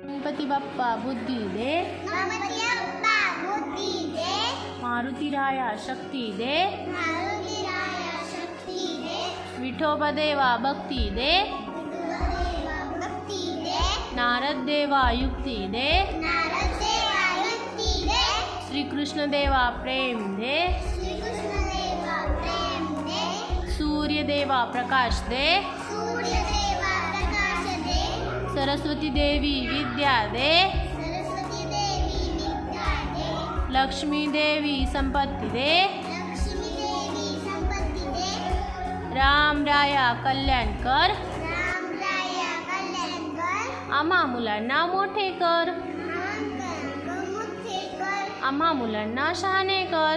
गणपती बाप्पा बुद्धी दे, गणपती बाप्पा बुद्धी दे, मारुती राया शक्ती दे, मारुती राया शक्ती दे, विठोबा देवा भक्ती दे, विठोबा भक्ती दे, नारद देवा युक्ती दे, नारद देवा युक्ती दे, श्रीकृष्ण देवा प्रेम दे, श्रीकृष्ण देवा प्रेम दे, सूर्य देवा प्रकाश दे, सूर्य देवा प्रकाश दे, सरस्वती देवी विद्या दे, सरस्वती देवी विद्या दे, लक्ष्मी देवी संपत्ती दे, लक्ष्मी देवी संपत्ती दे, राम राया कल्याण कर, राम राया कल्याण कर, आम्हा मुलांना मोठे कर, मोठे कर, आम्हा मुलांना शहाणे कर.